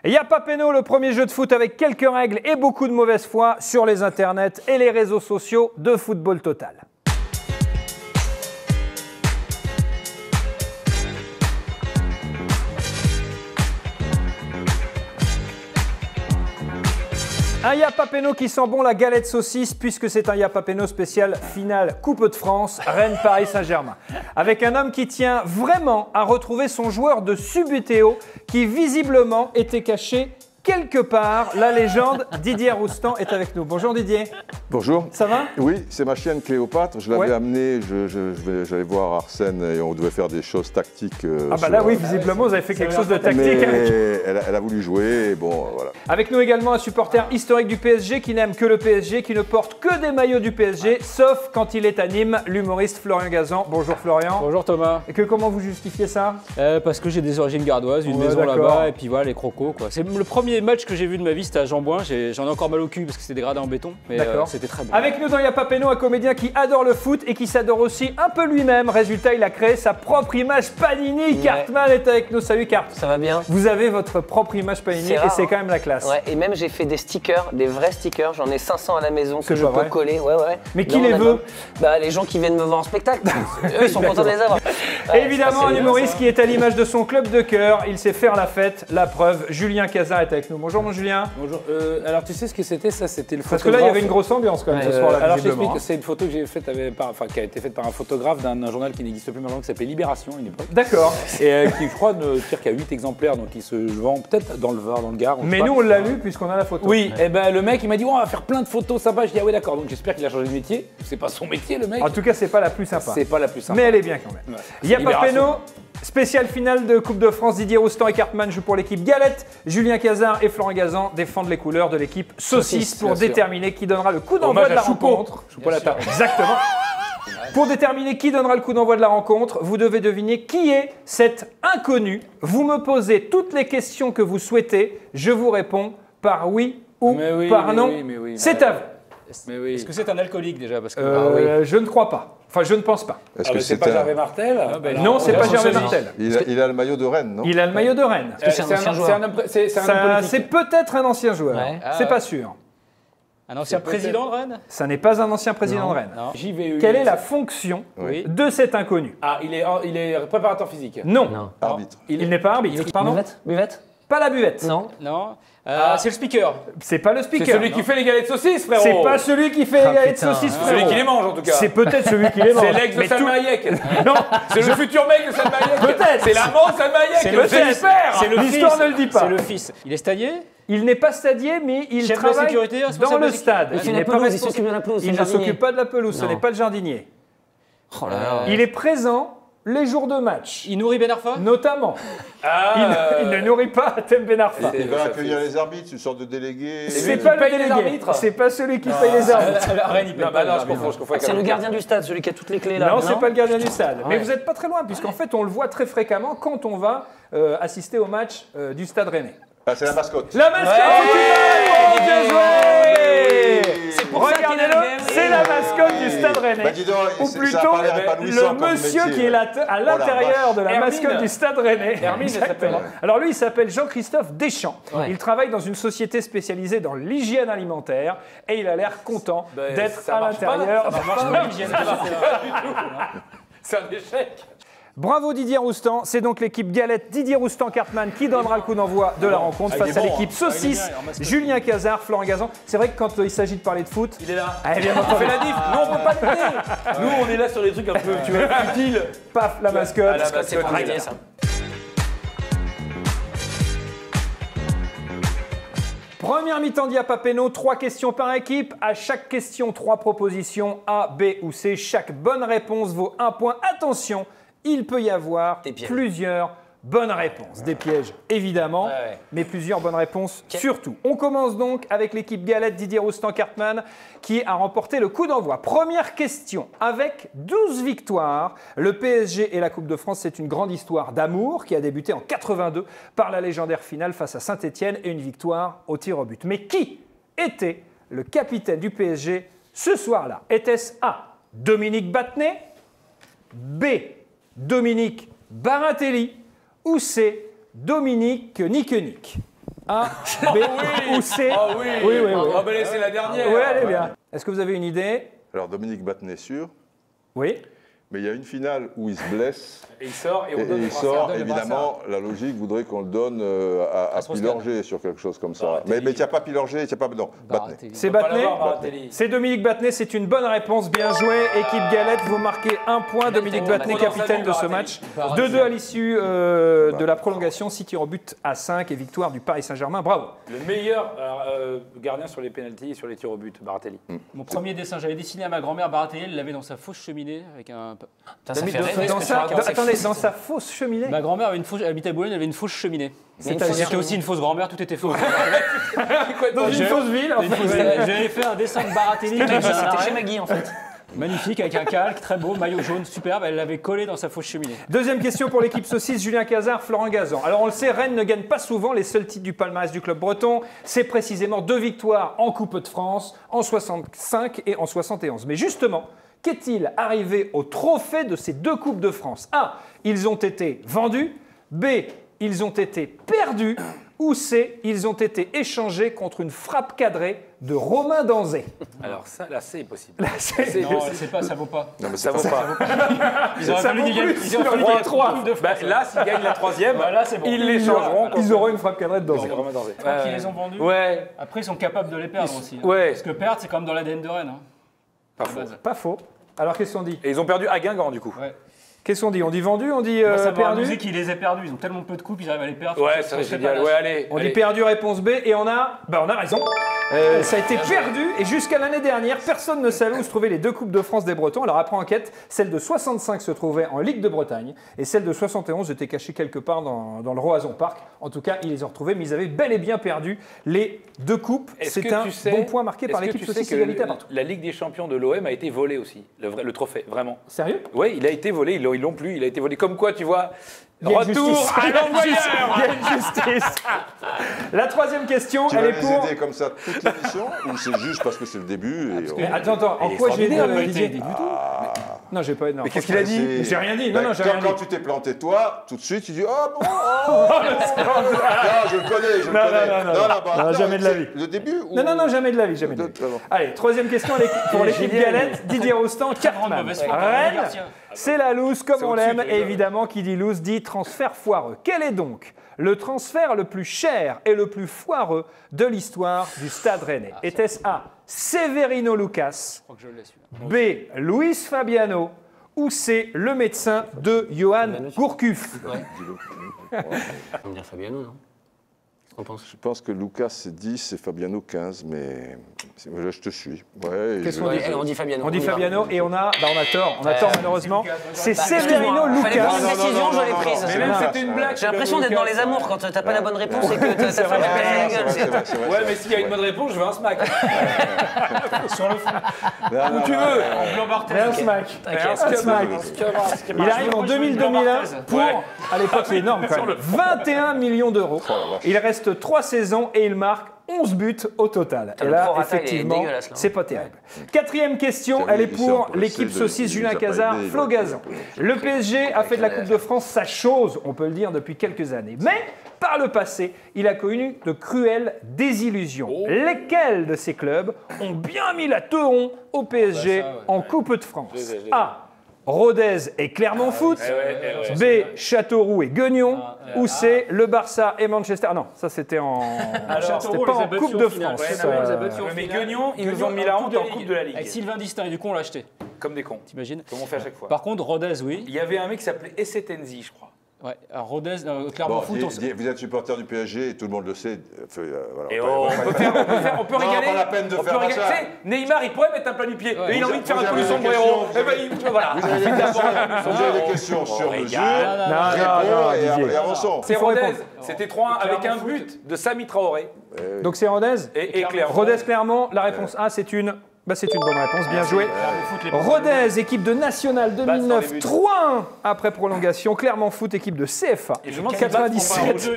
Y a pas péno, le premier jeu de foot avec quelques règles et beaucoup de mauvaise foi sur les internets et les réseaux sociaux de Football Total. Un Y'a pas péno qui sent bon la galette saucisse puisque c'est un Y'a pas péno spécial finale Coupe de France, Rennes-Paris Saint-Germain. Avec un homme qui tient vraiment à retrouver son joueur de Subbuteo qui visiblement était caché quelque part. La légende Didier Roustan est avec nous. Bonjour Didier. Bonjour. Ça va? Oui, c'est ma chienne Cléopâtre. Je l'avais amenée, j'allais voir Arsène et on devait faire des choses tactiques. Ah bah là oui, visiblement vous avez fait quelque chose de tactique. Mais elle a voulu jouer et bon, voilà. Avec nous également un supporter historique du PSG qui n'aime que le PSG, qui ne porte que des maillots du PSG, sauf quand il est à Nîmes, l'humoriste Florian Gazan. Bonjour Florian. Bonjour Thomas. Et comment vous justifiez ça? Parce que j'ai des origines gardoises, une maison là-bas et puis voilà les crocos quoi. C'est le premier match que j'ai vu de ma vie, c'était à Jean-Bouin. J'en ai encore mal au cul parce que c'était dégradé en béton, mais c'était très bon. Avec nous dans Y'a pas péno, un comédien qui adore le foot et qui s'adore aussi un peu lui-même. Résultat, il a créé sa propre image Panini. Ouais. Cartman est avec nous. Salut Cart. Ça va bien? Vous avez votre propre image Panini et c'est quand même la classe. Ouais, et même j'ai fait des stickers, des vrais stickers. J'en ai 500 à la maison que je peux coller. Ouais. Mais qui les veut? Bah les gens qui viennent me voir en spectacle. Eux, ils sont contents de les avoir. Ouais, évidemment, un humoriste qui est à l'image de son club de cœur. Il sait faire la fête. La preuve, Julien Cazard est avec nous. Bonjour mon Julien. Bonjour. Alors tu sais ce que c'était ça? C'était le photographe. Parce que là il y avait une grosse ambiance quand même ce soir-là. Alors je t'explique, c'est une photo que j'ai faite qui a été faite par un photographe d'un journal qui n'existe plus maintenant qui s'appelait Libération à une époque. D'accord. Et qui je crois ne tire qu'à 8 exemplaires, donc il se vend peut-être dans le Var, dans le Gard. Mais nous on l'a lu puisqu'on a la photo. Oui, et ben le mec il m'a dit on va faire plein de photos sympas. Je dis ah ouais d'accord, donc j'espère qu'il a changé de métier. C'est pas son métier le mec. En tout cas c'est pas la plus sympa. C'est pas la plus sympa. Mais elle est bien quand même. Ouais. Y'a pas péno. Spéciale finale de Coupe de France, Didier Roustan et Cartman jouent pour l'équipe Galette. Julien Cazard et Florian Gazan défendent les couleurs de l'équipe Saucisse pour déterminer qui donnera le coup d'envoi de la rencontre. Exactement. Pour déterminer qui donnera le coup d'envoi de la rencontre, vous devez deviner qui est cet inconnu. Vous me posez toutes les questions que vous souhaitez. Je vous réponds par oui ou par non. C'est à vous. Est-ce que c'est un alcoolique déjà parce que je ne crois pas. Enfin, je ne pense pas. Est-ce que c'est pas Gervais Martel? Non, c'est pas Gervais Martel. Il a le maillot de Rennes, non? Il a le maillot de Rennes. Est-ce que c'est un ancien joueur? C'est peut-être un ancien joueur. Ouais. C'est pas sûr. Un ancien président de Rennes? Ça n'est pas un ancien président de Rennes. Non. Quelle est la fonction de cet inconnu? Ah, il est préparateur physique? Non. Arbitre. Il n'est pas arbitre. Pardon? Buvette? Pas la buvette. Non. C'est le speaker. C'est pas le speaker. C'est celui qui fait les galettes saucisses, frérot. C'est pas celui qui fait les galettes saucisses, frérot. Celui qui les mange, en tout cas. C'est peut-être celui qui les mange. C'est l'ex de Salma Hayek. Non. C'est le futur mec de Salma Hayek. Peut-être. C'est l'amant de Salma Hayek. C'est le père. L'histoire ne le dit pas. C'est le fils. Il est stadier? Il n'est pas stadier, mais il travaille dans le stade. Il s'occupe de la pelouse. Il ne s'occupe pas de la pelouse. Ce n'est pas le jardinier. Il est présent les jours de match. Il nourrit Ben Arfa? Notamment. Il ne nourrit pas Thème Ben Arfa. Il va accueillir les arbitres, une sorte de délégué. C'est pas le délégué. C'est pas celui qui paye les arbitres. C'est le gardien du stade, celui qui a toutes les clés là. Non, c'est pas le gardien du stade. Mais vous n'êtes pas très loin, puisqu'en fait, on le voit très fréquemment quand on va assister au match du Stade Rennais. Ah, c'est la mascotte. La mascotte! Bien joué! Regardez-le, c'est la mascotte du Stade Rennais. Ou plutôt, le monsieur qui est à l'intérieur de la mascotte du Stade Rennais. Alors lui, il s'appelle Jean-Christophe Deschamps. Il travaille dans une société spécialisée dans l'hygiène alimentaire et il a l'air content d'être à l'intérieur. C'est un échec. Bravo Didier Roustan, c'est donc l'équipe Galette Didier Roustan-Cartman qui donnera le coup d'envoi de la rencontre face à l'équipe Saucisse, Julien Cazard, Florian Gazan. C'est vrai que quand il s'agit de parler de foot, il est là. Allez, on fait la diff. Nous on peut pas le Nous on est là sur les trucs un peu futiles. Paf, la mascotte. C'est pas réglé ça. Première mi-temps d'Y'a pas péno, 3 questions par équipe. À chaque question, 3 propositions A, B ou C. Chaque bonne réponse vaut 1 point. Attention, il peut y avoir plusieurs bonnes réponses. Des pièges, évidemment, mais plusieurs bonnes réponses surtout. On commence donc avec l'équipe Galette Didier Roustan-Cartman qui a remporté le coup d'envoi. Première question. Avec 12 victoires, le PSG et la Coupe de France, c'est une grande histoire d'amour qui a débuté en 82 par la légendaire finale face à Saint-Etienne et une victoire au tir au but. Mais qui était le capitaine du PSG ce soir-là? Était-ce A, Dominique Battenet, B, Dominique Baratelli ou C, Dominique Niquenique? A, B ou C? Ah oui. Oui. Ah ben c'est la dernière. Oui, allez bien. Est-ce que vous avez une idée? Alors Dominique Battenet sûr. Oui. Mais il y a une finale où il se blesse. Et il sort et on Et donne il le sort, brassard. évidemment, la logique voudrait qu'on le donne à Pilorget sur quelque chose comme ça. Mais il n'y a pas Pilorget, il n'y a pas... Non, Battenet. C'est Battenet. Baratelli. C'est Dominique Battenet, c'est une bonne réponse, bien joué. Équipe Galette, vous marquez un point. Dominique Battenet, capitaine de ce match. 2-2 à l'issue de la prolongation, 6 tirs au but à 5 et victoire du Paris Saint-Germain. Bravo. Le meilleur gardien sur les pénaltys et sur les tirs au but, Baratelli. Mon premier dessin, j'avais dessiné à ma grand-mère Baratelli, elle l'avait dans sa fausse cheminée avec un... Attendez, dans sa fausse cheminée. Ma grand-mère avait une fausse, elle habitait à Boulogne, elle avait une fausse cheminée. C'est-à-dire C'était aussi une fausse grand-mère, tout était faux. Dans une fausse ville. En fait. J'avais fait un dessin de Baratelli. C'était chez Maggie en fait. Magnifique, avec un calque, très beau, maillot jaune, superbe. Elle l'avait collé dans sa fausse cheminée. Deuxième question pour l'équipe saucisse, Julien Cazard, Florent Gazan. Alors on le sait, Rennes ne gagne pas souvent les seuls titres du palmarès du club breton. C'est précisément 2 victoires en Coupe de France, en 65 et en 71. Mais justement, qu'est-il arrivé au trophée de ces 2 Coupes de France? A, ils ont été vendus. B, ils ont été perdus. Ou C, ils ont été échangés contre une frappe cadrée de Romain Danzé. Alors ça, là, c'est possible. Là, c'est Non, c'est pas, ça vaut pas. Non, mais Ça vaut pas. Ils auraient Ça fallu vaut qu'ils gagnent. plus, Ils auraient fallu il y aura qu'ils trois. gagnent de France. Bah, là, s'ils gagnent la 3e, Bah, là, c'est bon. ils l'échangeront. Ils auront une frappe cadrée de Danzé. Vraiment danger. Je crois qu'ils les ont vendus. Ouais, Après, ils sont capables de les perdre aussi. Hein. ouais. Parce que perdre, c'est comme dans l'ADN de Rennes. Hein. Pas faux. Pas faux. Alors qu'est-ce qu'on dit? Et ils ont perdu à Guingamp, du coup. Ouais. Qu'est-ce qu'on dit? On dit vendu, on dit Moi, ça m'a perdu? amusé qu'ils les aient perdus. Ils ont tellement peu de coupes, ils arrivent à les perdre. Ouais, ça c'est génial. Ouais, allez. On dit allez. perdu, réponse B, et on a raison. Ça a été perdu, et jusqu'à l'année dernière, personne ne savait où se trouvaient les 2 Coupes de France des Bretons. Alors après enquête, celle de 65 se trouvait en Ligue de Bretagne, et celle de 71 était cachée quelque part dans le Roazhon Park. En tout cas, ils les ont retrouvées, mais ils avaient bel et bien perdu les 2 coupes. C'est un bon point marqué par l'équipe saucisse égalité à partout. La Ligue des Champions de l'OM a été volée aussi, le trophée, vraiment. Sérieux? Oui, il a été volé, ils l'ont plus, il a été volé. Comme quoi, tu vois, Il y a une retour justice. à Il y l'envoyeur. a une justice. La troisième question, Tu elle vas est les pour... aider comme ça toute l'émission ou c'est juste parce que c'est le début et Mais attends, en quoi j'ai aidé Didier? Non, j'ai pas aidé. Mais qu'est-ce qu'il a dit? J'ai rien dit. Non, j'ai rien dit. Quand tu t'es planté toi, tout de suite tu dis oh bon, non, je le connais, Non, jamais de la vie. Le début ou... Non, jamais de la vie, jamais de la vie. Allez, troisième question pour l'équipe Galette, Didier Rostand, Cartman. Rennes, c'est la loose comme on l'aime, et évidemment, qui dit loose dit transfert foireux. Quel est donc le transfert le plus cher et le plus foireux de l'histoire du Stade Rennais? Était-ce A, Severino Lucas, Je crois que je l'ai celui-là. B, Luis Fabiano, ou C, le médecin de Johan Gourcuff? On va dire Fabiano, non? Qu'est-ce qu'on pense? Je pense que Lucas c'est 10 et Fabiano 15, mais je te suis. Ouais, Qu'est-ce qu'on dit? On dit Fabiano. On dit Fabiano et on a tort. On a tort malheureusement. C'est Severino Fallait prendre une Lucas. décision, je l'ai prise. Mais même c'était une blague. J'ai l'impression d'être dans les amours quand t'as pas la bonne réponse et que t'as fait la gueule. Ouais, mais s'il y a une bonne réponse, je veux un smack. Sur le fond. Où tu veux. En blanc Barthez. Un smack. Un smack. Il arrive en 2000-2001 pour, à l'époque c'est énorme quand même, 21 millions d'euros. Il reste 3 saisons et il marque 11 buts au total. Et le là, prorata, il est effectivement, dégueulasse, là. c'est pas terrible. Quatrième question, elle est pour l'équipe saucisse Julien Cazard, Flo Gazan. Le PSG a fait de la Coupe de France sa chose, on peut le dire, depuis quelques années. Mais, par le passé, il a connu de cruelles désillusions. Lesquels de ces clubs ont bien mis la teuron au PSG en Coupe de France? A. Rodez et Clermont Foot, B. Châteauroux et Guignon, ou C. Le Barça et Manchester. Non, ça c'était c'était pas en Coupe de France. Mais Guignon, ils nous ont mis la honte en Coupe de la Ligue. Avec Sylvain Distin, et du coup, on l'a acheté. Comme des cons. T'imagines? Comme on fait à chaque fois. Par contre, Rodez, oui. Il y avait un mec qui s'appelait Essetenzi, je crois. Ouais, alors Rodez, Clermont Bon, Foot, vous êtes supporter du PSG et tout le monde le sait. Voilà, Et on peut rigoler. pas la peine de on faire peut rigoler. ça. Tu sais, Neymar, il pourrait mettre un plat du pied. Ouais. Et il a envie de faire un Vous coup de avez des sombrero. questions, Et ben, voilà. Vous avez des questions sur mesure, Non, Didier. et avançons. C'est Il faut Rodez. répondre. C'était 3-1 avec un but de Sami Traoré. Donc c'est Rodez Et Clermont. Rodez Clermont, la réponse A c'est une C'est une bonne réponse, bien joué. Rodez, équipe de National 2009, 3-1 après prolongation. Clermont Foot, équipe de CFA, 97,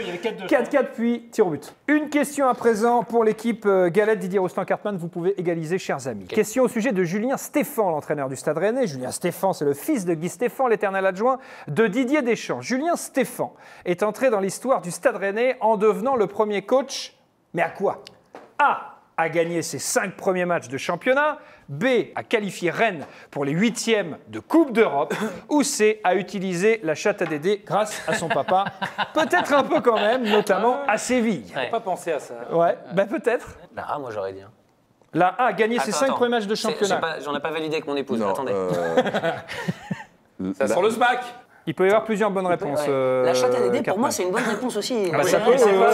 4-4 puis tir au but. Une question à présent pour l'équipe Galette. Didier Rostand-Cartman, vous pouvez égaliser, chers amis. Question au sujet de Julien Stéphan, l'entraîneur du Stade Rennais. Julien Stéphan, c'est le fils de Guy Stéphan, l'éternel adjoint de Didier Deschamps. Julien Stéphan est entré dans l'histoire du Stade Rennais en devenant le premier coach, mais à quoi? A gagné ses 5 premiers matchs de championnat, B, a qualifié Rennes pour les 8e de Coupe d'Europe, ou C, a utilisé la chatte à Dédé grâce à son papa. Peut-être un peu quand même, notamment à Séville. Faut pas penser à ça. Ouais, peut-être. La A, moi j'aurais dit. La A a gagné ses 5 premiers matchs de championnat. J'en ai pas validé avec mon épouse, Non, attendez. Ça sent le smack. Il peut y avoir plusieurs bonnes réponses. La chatte à Dédé, pour moi, c'est une bonne réponse aussi. Ça peut, c'est pas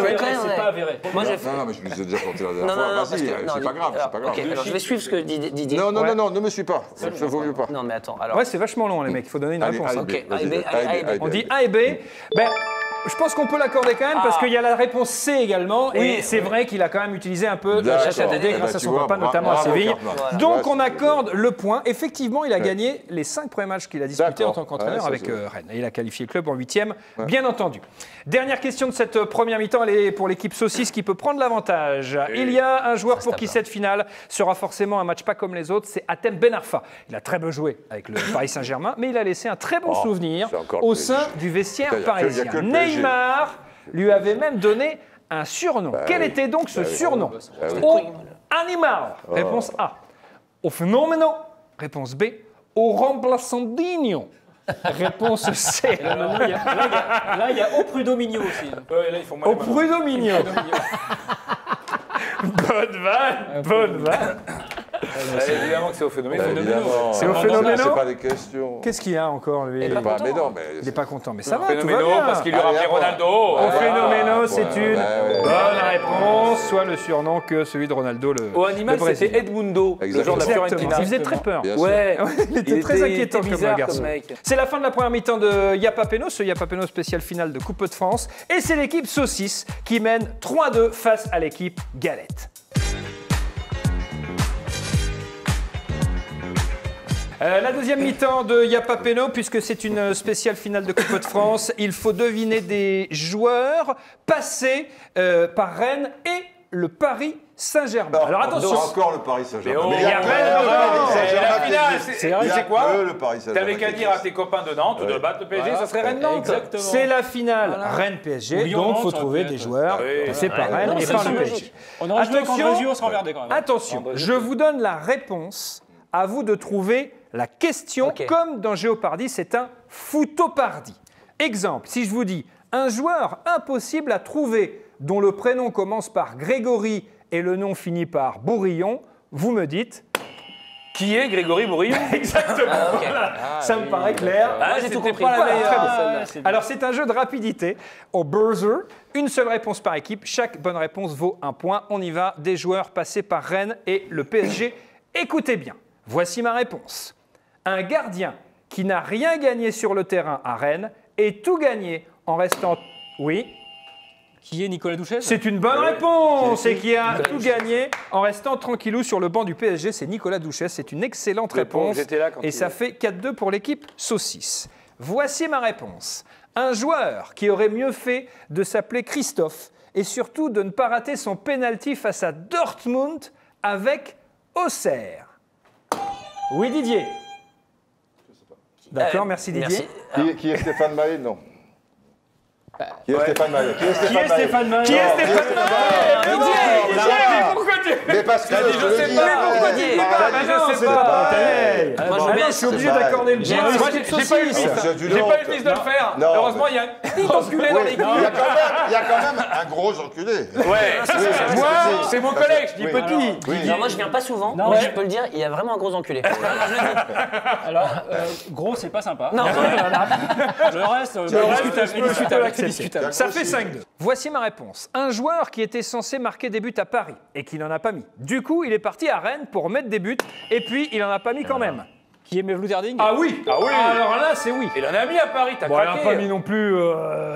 avéré. Moi, j'ai fait... Non, mais je vous ai déjà porté la dernière fois. Vas-y, c'est pas grave, c'est pas grave. Ok, alors je vais suivre ce que dit Didier. Non, ne me suis pas. Ça vaut mieux pas. Non, mais attends, alors... Ouais, c'est vachement long, les mecs. Il faut donner une Allez, réponse. allez, hein. Ok, A et B, A et B. On dit A et B. Je pense qu'on peut l'accorder quand même parce qu'il y a la réponse C également. Et c'est vrai qu'il a quand même utilisé un peu la chatte à Dédé grâce à son papa, notamment à Séville. Donc on accorde le point. Effectivement, il a gagné les 5 premiers matchs qu'il a disputés en tant qu'entraîneur avec Rennes. Et il a qualifié le club en 8e, bien entendu. Dernière question de cette première mi-temps, elle est pour l'équipe Saucisse qui peut prendre l'avantage. Il y a un joueur pour qui cette finale sera forcément un match pas comme les autres, c'est Hatem Ben Arfa. Il a très peu joué avec le Paris Saint-Germain, mais il a laissé un très bon souvenir au sein du vestiaire parisien. Neymar lui avait même donné un surnom. Quel était donc ce surnom? Au Animal, réponse A. Au Phénomène, réponse B. Au Remplaçandinho, réponse C. Là, il y a Au Prudomigno aussi. Au Prudomigno. Bonne vanne. Évidemment que c'est au phénomène. C'est au phénomène. C'est pas des questions. Qu'est-ce qu'il y a encore, lui? Mais non, mais... Il n'est pas content, mais ça va, tout va bien. Parce qu'il lui a rappelé Ronaldo. Au Phénoméno, c'est une bonne réponse, soit le surnom que celui de Ronaldo, le Au animal, c'était Edmundo, le joueur de la Fiorentina. Il faisait très peur. Ouais, il était très inquiétant comme garçon. mec. C'est la fin de la première mi-temps de Yapapeno, ce Yapapeno spécial finale de Coupe de France. Et c'est l'équipe Saucisse qui mène 3-2 face à l'équipe Galette. La deuxième mi-temps de Yapapeno, puisque c'est une spéciale finale de Coupe de France, il faut deviner des joueurs passés par Rennes et le Paris Saint-Germain. Alors attention. Encore le Paris Saint-Germain. Mais il y a c'est quoi? Le Paris Saint-Germain. T'avais qu'à dire à tes copains de Nantes de battre le PSG, ça serait Rennes-Nantes. C'est la finale Rennes-PSG, donc il faut trouver des joueurs passés par Rennes et par le PSG. On aurait joué contre Lazio, on serait emmerdé quand même. Attention, je vous donne la réponse, à vous de trouver la question. Comme dans Géopardy, c'est un Footopardy. Exemple, si je vous dis un joueur impossible à trouver dont le prénom commence par Grégory et le nom finit par Bourillon, vous me dites... Qui est Grégory Bourillon? Exactement. Ça me paraît clair. J'ai tout compris. Alors, c'est un jeu de rapidité au buzzer. Une seule réponse par équipe. Chaque bonne réponse vaut un point. On y va. Des joueurs passés par Rennes et le PSG. Écoutez bien. Voici ma réponse. Un gardien qui n'a rien gagné sur le terrain à Rennes et tout gagné en restant... Oui. Qui est Nicolas Duchesne? C'est une bonne réponse et qui a tout gagné en restant tranquillou sur le banc du PSG. C'est Nicolas Duchesne. C'est une excellente réponse. Et ça fait 4-2 pour l'équipe Saucisse. Voici ma réponse. Un joueur qui aurait mieux fait de s'appeler Christophe et surtout de ne pas rater son penalty face à Dortmund avec Auxerre. Oui, Didier. D'accord, merci Didier. Qui est Stéphane Maé? Non. Qui est Stéphane Maé? Qui est Stéphane Maé? Pourquoi tu... Mais parce que je sais pas. Pourquoi tu dis pas? Je sais pas. Je suis obligé d'accorder le point. Moi, j'ai pas eu le fils de le faire. Heureusement, il y a un petit enculé dans l'équipe. Il y a quand même un gros enculé. Ouais. Moi, c'est mon collègue, je dis petit. Alors moi, je viens pas souvent, mais je peux le dire, il y a vraiment un gros enculé. Alors, gros, c'est pas sympa. Non. Le reste, discutable. Ça fait 5-2. Voici ma réponse. Un joueur qui était censé marquer des buts à Paris et qui n'en a pas mis. Du coup, il est parti à Rennes pour mettre des buts et puis il n'en a pas mis quand même. Qui est Mevlou Derding? Ah oui. Alors là, c'est oui. Il en a mis à Paris, t'as Bon, craqué. il n'a pas mis non plus,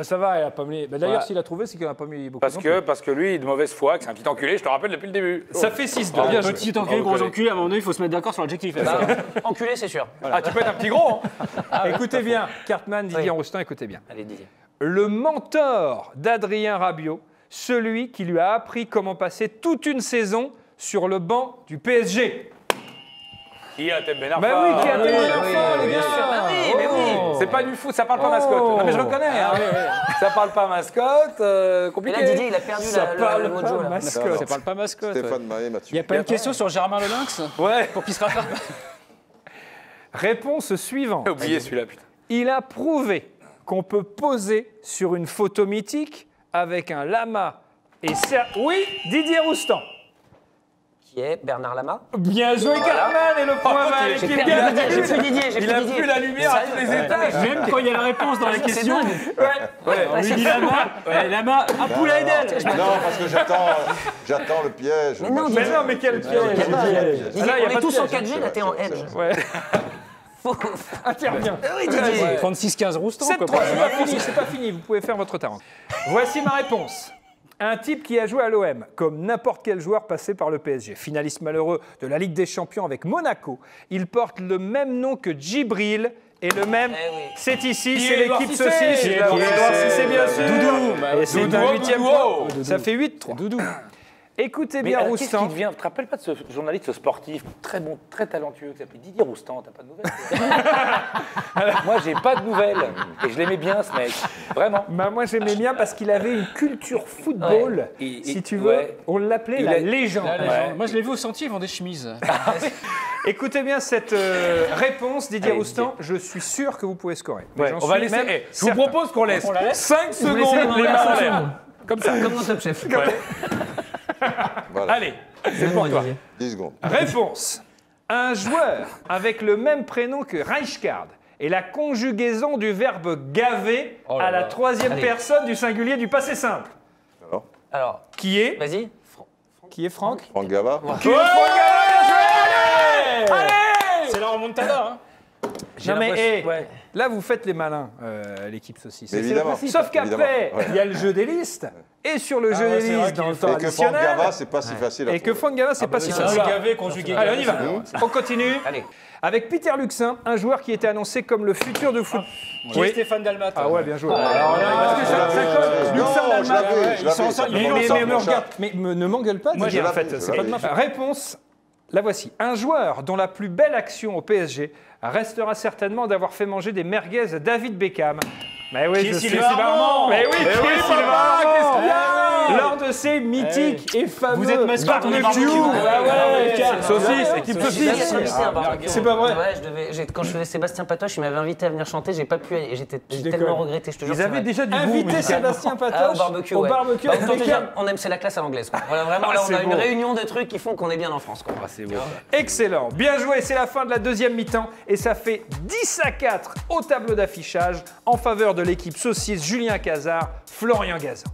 ça va, il n'a pas mis. Bah, d'ailleurs, s'il a trouvé, c'est qu'il n'a pas mis beaucoup. Parce que lui, il est de mauvaise foi, que c'est un petit enculé, je te rappelle depuis le début. Ça fait 6-2. Bien petit enculé, gros enculé, à un moment donné, il faut se mettre d'accord sur l'adjectif. Enculé, c'est sûr. Ah, tu peux être un petit gros, hein. Écoutez bien, Cartman, Didier Roustan, écoutez bien. Allez, Didier. Le mentor d'Adrien Rabiot, celui qui lui a appris comment passer toute une saison sur le banc du PSG. Qui a Thème Ben Arfa? Bah oui, qui a Thème Ben Arfa, les gars. Mais oui. C'est pas du foot, ça parle pas mascotte. Non mais je reconnais, hein. Ça parle pas mascotte, compliqué. Et là, Didier, il a perdu le mojo, là. Ça parle pas mascotte. Stéphane Mahé, Mathieu. Il n'y a pas une question sur Germain Le Lynx? Ouais. Pour qu'il se rattrape. Réponse suivante. J'ai oublié celui-là, putain. Il a prouvé qu'on peut poser sur une photo mythique avec un lama et oui, Didier Roustan. Qui est Bernard Lama. Bien joué, Cartman, et le point va à l'équipe J'ai plus Didier. Il a plus la lumière à tous les étages. Même quand il y a la réponse dans la question, Ouais. on lui dit Lama, à Poula Edel. Non, parce que j'attends le piège. Mais non, Mais quel piège. Didier, on est tous en 4G, là, t'es en edge. Ouais. Interviens. Oui, Didier. 36-15 Roustan. 7-3, c'est pas fini, vous pouvez faire votre tarant. Voici ma réponse. Un type qui a joué à l'OM, comme n'importe quel joueur passé par le PSG. Finaliste malheureux de la Ligue des Champions avec Monaco. Il porte le même nom que Djibril et le même... C'est ici, c'est l'équipe saucisse. Edouard Cissé, bien sûr. Doudou. Et c'est un 8e point. Ça fait 8-3. Doudou. Écoutez Mais bien qu'est-ce Roustan. qui devient? Tu te rappelles pas de ce journaliste sportif très bon, très talentueux qui s'appelait Didier Roustan? T'as pas de nouvelles? Moi, j'ai pas de nouvelles. Et je l'aimais bien, ce mec. Vraiment. Bah, moi, j'aimais bien parce qu'il avait une culture football. Ouais. Si tu veux, on l'appelait la légende. Ouais. Moi, je l'ai vu au sentier, ils vendent des chemises. Écoutez bien cette réponse, Didier Roustan. Je suis sûr que vous pouvez scorer. Ouais, on va laisser. Je vous propose qu'on laisse 5 secondes les mains en l'air. Comme ça. Comme dans Top Chef. Voilà. Allez, c'est pour toi. 10 secondes. Réponse. Un joueur avec le même prénom que Rijkaard et la conjugaison du verbe gaver à la troisième personne du singulier du passé simple. Alors, Qui est vas-y. Qui est Franck? Franck Gava. Qui est Franck Gava? Allez. C'est la remontada, hein. Non mais là vous faites les malins, l'équipe saucisse. Évidemment. Sauf qu'après, il y a le jeu des listes. Et sur le jeu des listes, dans le temps Et que Franck additionnel... Gava, c'est pas si facile à Et que Franck Gava, c'est pas si facile. Gavé, conjugué. Allez, on y va. On continue. Allez. Avec Peter Luxin, un joueur qui était annoncé comme le futur de foot. Qui est Stéphane Dalmat. Ah ouais, bien joué. Alors là, parce que ça colle. Luxin, Dalmat. Mais ne m'engueule pas, Didier, en fait. C'est pas de ma faute. Réponse. La voici. Un joueur dont la plus belle action au PSG restera certainement d'avoir fait manger des merguez à David Beckham. Mais oui, je sais. Sylvain Armand. Mais oui, Sylvain Armand. Lors de ces mythiques et fameux Vous êtes mascotte, on est barbecues. barbecue. Saucisse, équipe saucisse. C'est pas vrai. Ouais, quand je faisais Sébastien Patoche, il m'avait invité à venir chanter, j'ai pas pu aller. J'ai tellement regretté, je te jure. Ils avaient déjà invité Sébastien Patoche au barbecue. On aime, c'est la classe à l'anglaise. Voilà, vraiment, là, on a une réunion de trucs qui font qu'on est bien en France. C'est beau. Excellent. Bien joué. C'est la fin de la deuxième mi-temps. Et ça fait 10-4 au tableau d'affichage en faveur de l'équipe saucisse Julien Cazard, Florian Gazan.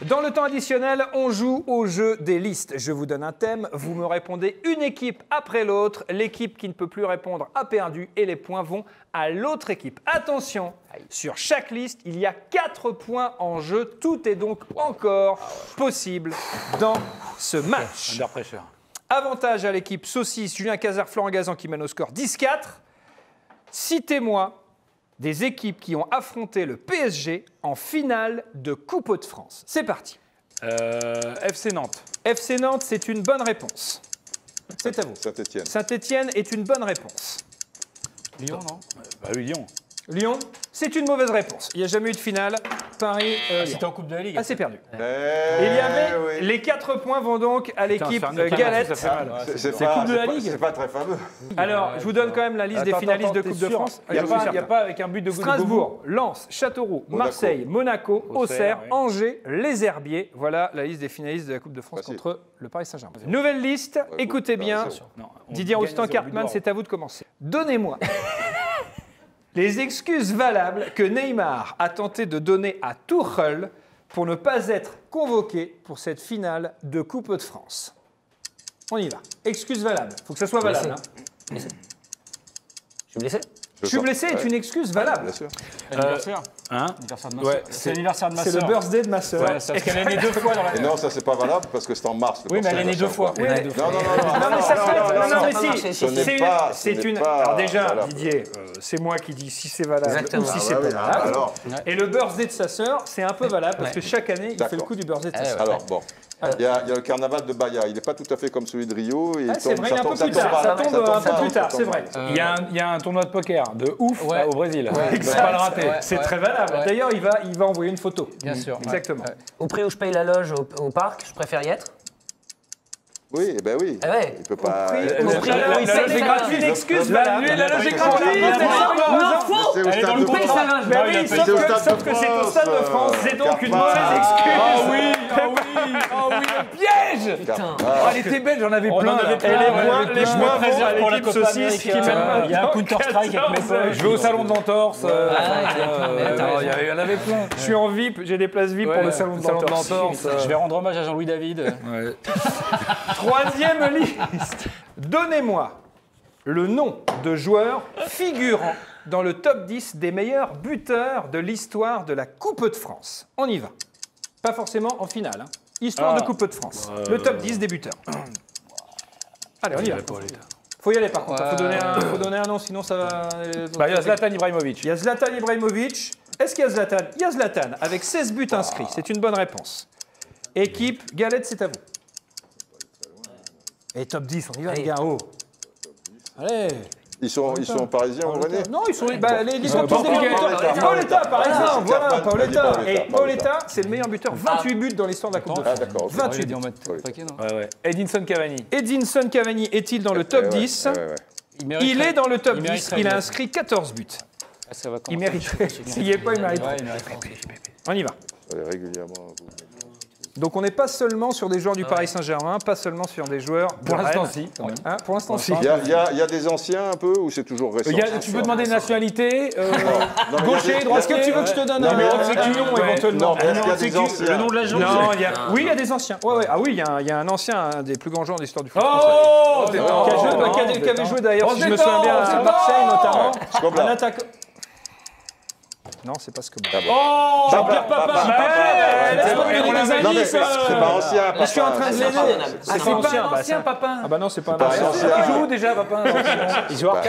Dans le temps additionnel, on joue au jeu des listes. Je vous donne un thème, vous me répondez une équipe après l'autre. L'équipe qui ne peut plus répondre a perdu et les points vont à l'autre équipe. Attention, sur chaque liste, il y a 4 points en jeu. Tout est donc encore possible dans ce match. Under pressure. Avantage à l'équipe saucisse Julien Cazard, Florent Gazan qui mène au score 10-4. Citez-moi des équipes qui ont affronté le PSG en finale de Coupe de France. C'est parti. FC Nantes. FC Nantes, c'est une bonne réponse. C'est à vous. Saint-Etienne. Saint-Etienne est une bonne réponse. Lyon, non? Bah oui, Lyon. Lyon, c'est une mauvaise réponse. Il n'y a jamais eu de finale. Paris, C'était en Coupe de la Ligue. Ah, c'est perdu. Il Il y avait les 4 points vont donc à l'équipe Galette. C'est Coupe de la Ligue. C'est pas très fameux. Alors, je vous donne quand même la liste des finalistes de Coupe de France. Il n'y a pas avec un but de Strasbourg, Lens, Châteauroux, Marseille, Monaco, Auxerre, oui. Angers, Les Herbiers. Voilà la liste des finalistes de la Coupe de France contre le Paris Saint-Germain. Nouvelle liste, écoutez bien. Didier Roustan, Cartman, c'est à vous de commencer. Donnez-moi les excuses valables que Neymar a tenté de donner à Tuchel pour ne pas être convoqué pour cette finale de Coupe de France. On y va. Excuse valable. Faut que ça soit valable. Blessé. Je suis blessé. Je suis blessé est une excuse valable. Bien sûr. Anniversaire. Anniversaire de ma soeur. C'est l'anniversaire de ma soeur. C'est le birthday de ma soeur. Ouais, parce qu'elle est née 2 fois dans la... Et non, ça c'est pas valable parce que c'est en mars. Oui, mais elle est née 2 fois. Non, mais ça peut non, mais si. Ce n'est pas. C'est une. Alors déjà, Didier, c'est moi qui dis si c'est valable ou si c'est pas valable. Et le birthday de sa sœur, c'est un peu valable parce que chaque année, il fait le coup du birthday de sa sœur. Alors bon. Il y a le carnaval de Bahia, il n'est pas tout à fait comme celui de Rio. C'est vrai, il est un peu plus tard, ça tombe un peu plus tard, c'est vrai. Il y a un tournoi de poker de ouf au Brésil. Il ne faut pas le rater. C'est très valable. D'ailleurs, il va envoyer une photo. Bien sûr. Exactement. Au prix où je paye la loge au parc, je préfère y être. Oui, eh ben oui. Ah ouais. Il peut pas. La loge est gratuite, une excuse valable. La loge est gratuite. Non, faux. C'est au stade de France. Mais oui, sauf que c'est au Stade de France. C'est donc une mauvaise excuse. Ah oui, le piège. Putain. Elle était belle, j'en avais plein. Les points réserve pour la l'équipe Copa saucisse qui América. mène. Il y a un Counter-Strike avec mes potes. Je vais au salon de l'entorse. Il y en avait plein. Je suis en VIP, j'ai des places VIP pour le salon de l'entorse. Je vais rendre hommage à Jean-Louis David. Troisième liste. Donnez-moi le nom de joueurs figurant dans le top 10 des meilleurs buteurs de l'histoire de la Coupe de France. On y va. Pas forcément en finale. Histoire de Coupe de France. Le top 10 des buteurs. Allez, on y va. Faut y aller par contre. Faut donner un nom, sinon ça va... Il y a Zlatan Ibrahimovic. Il y a Zlatan Ibrahimovic. Est-ce qu'il y a Zlatan? Il y a Zlatan, avec 16 buts inscrits. C'est une bonne réponse. Équipe, Galette, c'est à vous. Et top 10, on y va, les gars. Oh. Allez. Ils sont parisiens ou rennais? Non, ils sont tous délégués. Paoletta, par exemple. Voilà, Paoletta. Et Paoletta, c'est le meilleur buteur. 28 buts dans l'histoire de la Coupe de France. Ah, d'accord. 28 buts. Edinson Cavani. Edinson Cavani est-il dans le top 10? Il est dans le top 10. Il a inscrit 14 buts. Il mériterait. S'il n'y est pas, il mériterait. On y va. Régulièrement. Donc on n'est pas seulement sur des joueurs du Paris Saint-Germain, pas seulement sur des joueurs de Pour l'instant, Rennes. si. Pour l'instant, si. Il y a des anciens un peu ou c'est toujours récent? Tu peux demander nationalité, gaucher, Est-ce droitier. que tu veux que je te donne un numéro de sécurité éventuellement? Non, est-ce qu'il y a des anciens? Le nom de l'agent. Non, oui, il y a des anciens. Ah oui, il y a un ancien, un des plus grands joueurs de l'histoire du foot français. Oh, Qui avait joué d'ailleurs, si je me souviens bien, à Marseille notamment. Un attaquant. Non, c'est pas ce que. Oh, Jean-Pierre Papin. Laisse-moi lui donner des indices. C'est pas ancien. Je suis en train de l'aider. c'est pas un ancien Papin. Ah bah non, c'est pas un pas ancien. ancien. Il joue où déjà Papin? Il joue à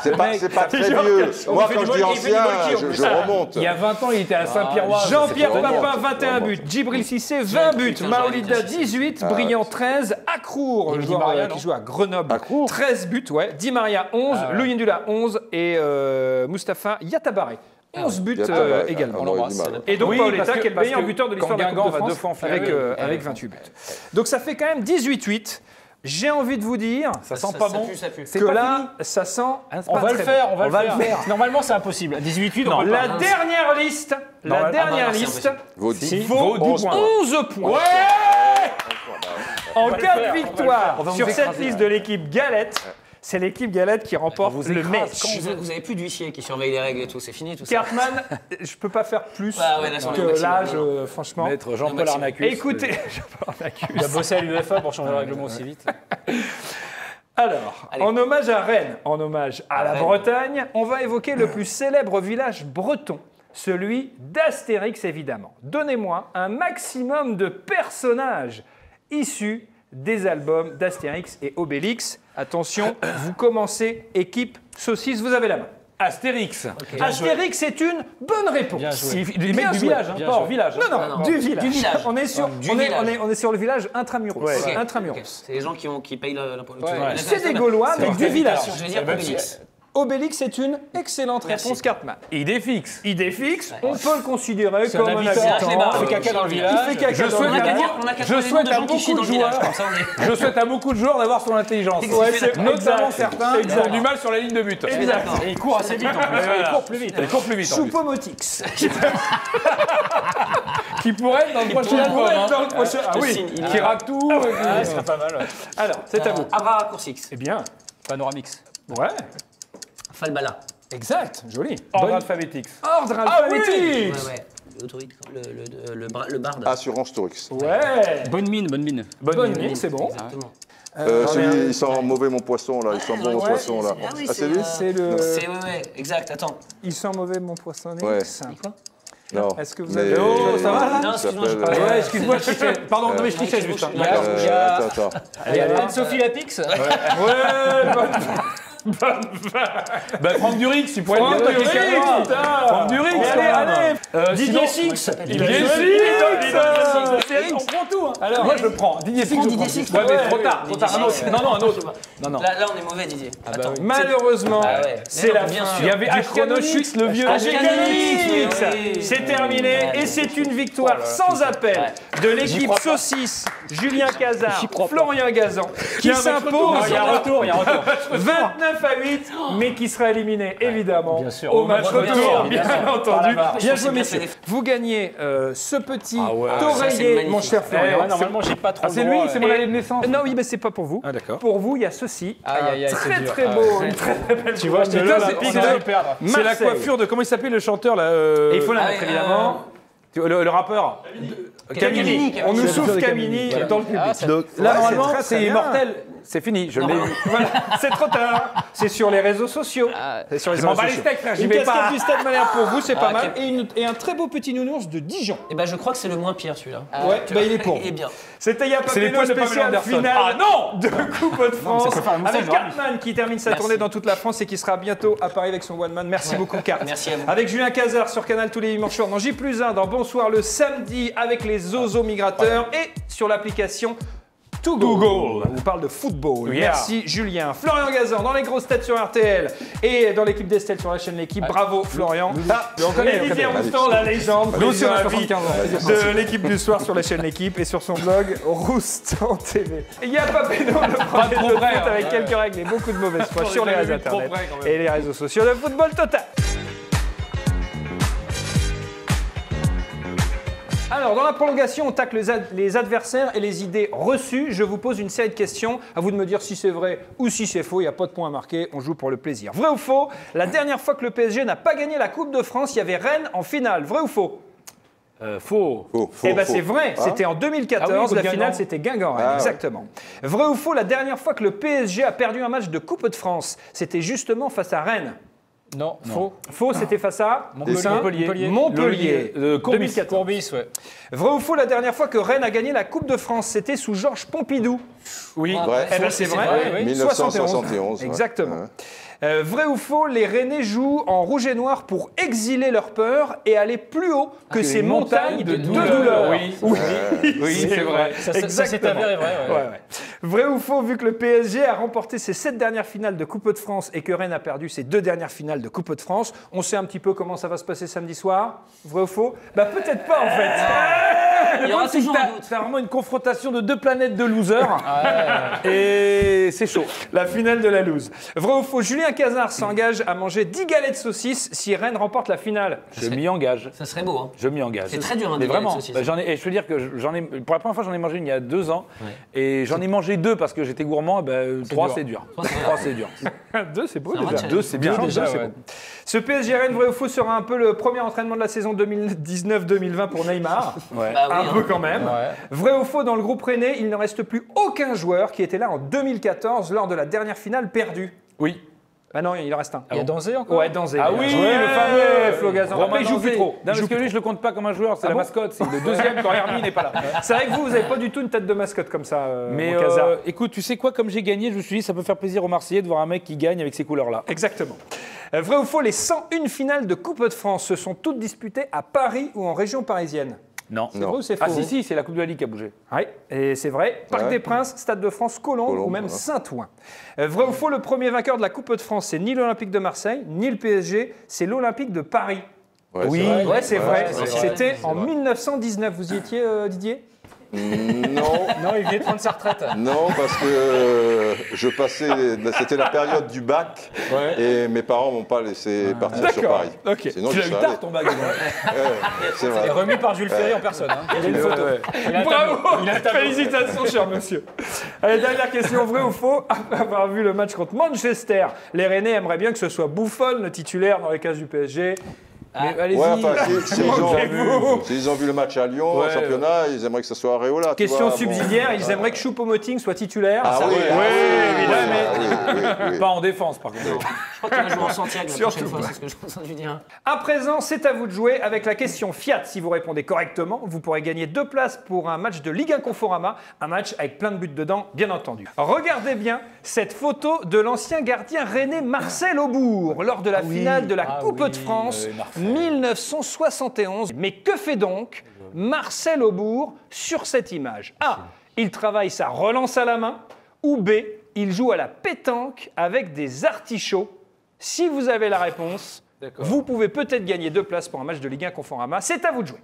C'est pas très vieux. Moi, quand je dis ancien, je remonte. Il y a 20 ans, il était à Saint-Pierrois. Jean-Pierre Papin, 21 buts. Djibril Cissé, 20 buts. Maolida, 18. Brillant, 13. Acrour, le joueur qui joue à Grenoble, 13 buts. Di Maria, 11. Louis Ndula, 11. Et Mustapha Yatabare. 11 buts également. Et donc Paoletta, qui est le meilleur buteur de l'histoire de la Coupe de France, avec 28 buts. Donc ça fait quand même 18-8. J'ai envie de vous dire ça sent pas bon. que là, ça sent. On va le faire, on va le faire. Normalement, c'est impossible. 18-8, on peut pas. La dernière liste vaut 10 points. 11 points. Ouais. En cas de victoire sur cette liste de l'équipe Galette, c'est l'équipe Galette qui remporte le match. Vous n'avez plus d'huissier qui surveille les règles et tout, c'est fini tout ça. Cartman, je peux pas faire plus que là, franchement. Maître Jean-Paul Arnacus. Écoutez, Jean-Paul Arnacus. Il a bossé à l'UEFA pour changer le règlement aussi vite. Alors, en hommage à Rennes, en hommage à la Bretagne, on va évoquer le plus célèbre village breton, celui d'Astérix évidemment. Donnez-moi un maximum de personnages issus des albums d'Astérix et Obélix. Attention, vous commencez, équipe saucisse, vous avez la main. Astérix. Okay. Astérix est une bonne réponse. Les mecs du village, pas hors village. Non, du village. On est sur le village intramuros. Okay. Intramuros. Okay. C'est les gens qui payent l'impôt. C'est des Gaulois, mais du village. Je vais dire Obélix. Obélix est une excellente réponse, Cartman. Idée fixe. On peut le considérer comme un habitant. Il fait caca dans le village. Je souhaite à beaucoup de joueurs d'avoir son intelligence. Notamment certains qui ont du mal sur la ligne de but. Exact. Et il court assez vite en plus. Il court plus vite. Choupo-Motix. Qui pourrait être dans le prochain album. Ah oui, qui rappe tout. Ce serait pas mal. Alors, c'est à vous. Abra Coursix. Eh bien. Panoramix. Ouais. Falbala. Exact, joli. Ordre alphabétique. Ordre alphabétique. Ouais. L'autorité, le barde. Assurance Tourix. Ouais. Bonne mine. Bonne mine, c'est bon. Exactement. Il sent mauvais mon poisson là, il sent bon mon poisson là. Ah, c'est lui. Ouais, exact, attends. Il sent mauvais mon poisson X. Ouais. Quoi? Non. Est-ce que vous avez... Oh, ça va là? Non, excuse-moi, Ouais, excuse-moi, je trichais. Pardon, non mais je trichais juste. Attends. Il y a Anne-Sophie Lapix. Ouais, Bah, Franck Durix, il pourrait le dire. Franck Durix, allez. Didier Six. Didier Six. On prend tout. Alors, moi, je le prends. Didier Six, Didier Six. Ouais, mais trop tard. Un autre. Non, un autre. Non. Là, on est mauvais, Didier. Attends. Malheureusement, c'est la bien fin. sûr. Il y avait Ashkanowicz, le vieux. C'est terminé et c'est une victoire sans appel de l'équipe Saucisse, Julien Cazard, Florian Gazan, qui s'impose 29 à 8, mais qui sera éliminé évidemment au match retour, bien entendu. Bien joué, messieurs. Vous gagnez ce petit oreiller, mon cher Florian. Normalement, j'ai pas trop. C'est lui, c'est mon année de naissance. Non, oui, mais c'est pas pour vous. Ah, d'accord. Pour vous, il y a ceci. Très très beau, une très très belle. Tu vois, je t'ai dit, c'est la coiffure de. Comment il s'appelle le chanteur là Et il faut la mettre évidemment. Le rappeur Camini. On nous souffle Camini dans le public. Donc, là, normalement, c'est immortel. C'est fini, je l'ai eu. Voilà, c'est trop tard. C'est sur les réseaux sociaux. C'est sur les Je réseaux m'en bats les sociaux. steaks, frère, j'y Une vais casquette pas. du Stade Malherbe pour vous, c'est pas ok. mal. Et un très beau petit nounours de Dijon. Eh ben, je crois que c'est le moins pire, celui-là. Ouais, bah il est pour. Il est bien. C'était Y'a C'est les Papeno poils de Pamela spécial Anderson. finale Ah non de Coupe de France ça peut faire un moustache, avec Cartman qui termine sa tournée dans toute la France et qui sera bientôt à Paris avec son One Man. Merci beaucoup Cart. Merci à vous. Avec Julien Cazard sur Canal tous les dimanches soirs dans J+1, dans Bonsoir le samedi avec les Zozo Migrateurs et sur l'application To Go. On vous parle de football. Yeah. Merci Julien. Florian Gazan dans les grosses têtes sur RTL et dans l'équipe d'Estelle sur la chaîne L'équipe. Bravo Florian. Et Didier Roustan, la légende, président à vie de l'équipe du soir sur la chaîne L'équipe et sur son blog Roustan TV. Il y a Papeno, le premier jeu de foot avec quelques règles et beaucoup de mauvaises foi sur les réseaux internet et les réseaux sociaux de Football Total. Alors, dans la prolongation, on tacle les adversaires et les idées reçues. Je vous pose une série de questions. À vous de me dire si c'est vrai ou si c'est faux. Il n'y a pas de point à marquer. On joue pour le plaisir. Vrai ou faux? La dernière fois que le PSG n'a pas gagné la Coupe de France, il y avait Rennes en finale. Vrai ou faux? Faux. Eh bien, c'est vrai. C'était en 2014. La finale, Guingamp. c'était Guingamp-Rennes. Exactement. Vrai ou faux? La dernière fois que le PSG a perdu un match de Coupe de France, c'était justement face à Rennes. Non, faux. Faux, c'était face à Montpellier. 2014. Courbis, ouais. Vrai ou faux, la dernière fois que Rennes a gagné la Coupe de France, c'était sous Georges Pompidou. Oui. Vrai. Eh ben, c'est vrai. vrai, 1971. Exactement. Vrai ou faux, les Rennais jouent en rouge et noir pour exiler leur peur et aller plus haut que ces montagnes de douleur. Oui, c'est vrai. Ça s'est avéré vrai. Ouais. Vrai ou faux, vu que le PSG a remporté ses 7 dernières finales de Coupe de France et que Rennes a perdu ses 2 dernières finales de Coupe de France, on sait un petit peu comment ça va se passer samedi soir? Vrai ou faux? Bah peut-être pas en fait. Il y aura toujours un doute. C'est vraiment une confrontation de deux planètes de losers. Et c'est chaud. La finale de la loose. Vrai ou faux, Julien Cazard s'engage à manger 10 galets de saucisses si Rennes remporte la finale. Je m'y engage. Ça serait beau, hein. Je m'y engage. C'est très dur, hein, mais des galets de vraiment. saucisses. Et je veux dire que pour la première fois, j'en ai mangé une il y a 2 ans. Et j'en ai mangé 2 parce que j'étais gourmand. 3, c'est dur. 3, c'est dur. 2, c'est beau C'est un vrai déjà. challenge. 2, c'est bien. Déjà, c'est ouais. bon. Ce PSG Rennes, vrai ou faux, sera un peu le premier entraînement de la saison 2019-2020 pour Neymar. Ouais. Bah oui, Un hein. peu quand même. Ouais. Vrai ou faux, dans le groupe rennais, il ne reste plus aucun joueur qui était là en 2014 lors de la dernière finale perdue. Oui. Ah non, il en reste un. Il y a Danzé encore? Ouais, Danzé. Ah oui, Ouais, le fameux Flo Gazan. Romain Après, il joue Danzé. plus trop. Non, parce que lui, je le compte pas comme un joueur, c'est la bon mascotte. C'est le deuxième quand Hermine n'est pas là. C'est vrai que vous n'avez pas du tout une tête de mascotte comme ça, Mais mon Cazard. écoute, tu sais quoi, comme j'ai gagné, je me suis dit, ça peut faire plaisir aux Marseillais de voir un mec qui gagne avec ces couleurs-là. Exactement. Vrai ou faux, les 101 finales de Coupe de France se sont toutes disputées à Paris ou en région parisienne? Non. C'est vrai ou c'est faux? Ah si, c'est la Coupe de la Ligue qui a bougé. Oui, et c'est vrai. Parc des Princes, Stade de France, Colombes ou même Saint-Ouen. Vrai ou faux, le premier vainqueur de la Coupe de France, c'est ni l'Olympique de Marseille, ni le PSG, c'est l'Olympique de Paris. Ouais, Oui. c'est vrai. Ouais, c'est vrai. c'est vrai. C'était C'est en vrai. 1919. Vous y étiez, Didier? Non, Non, il venait de prendre sa retraite. non, parce que je passais, c'était la période du bac et mes parents m'ont pas laissé partir sur Paris. Ok. Sinon, Tu je l'as eu serais tard allé. ton bague. C'est Il est vrai. remis par Jules Ferry en personne. Hein. Il y a une photo. Il a un Bravo. tableau. Il a un tableau. Félicitations, cher monsieur. Allez, dernière question, vrai ou faux? Après avoir vu le match contre Manchester, les Rennais aimeraient bien que ce soit Buffon, le titulaire dans les cases du PSG. Mais allez-y. Ouais, enfin, s'ils ont vu le match à Lyon, au championnat, ils aimeraient que ce soit Areola. Question subsidiaire, ils aimeraient que Choupo-Moting soit titulaire. Ah oui, mais pas en défense par contre. Je crois qu'il va jouer en Santiago la prochaine fois, c'est ce que j'ai entendu dire. À présent, c'est à vous de jouer avec la question Fiat. Si vous répondez correctement, vous pourrez gagner 2 places pour un match de Ligue 1 Conforama, un match avec plein de buts dedans, bien entendu. Regardez bien cette photo de l'ancien gardien rennais Marcel Aubourg lors de la finale de la Coupe de France 1971. Mais que fait donc Marcel Aubourg sur cette image? A. Il travaille sa relance à la main. Ou B. Il joue à la pétanque avec des artichauts. Si vous avez la réponse, vous pouvez peut-être gagner 2 places pour un match de Ligue 1 Conforama. C'est à vous de jouer.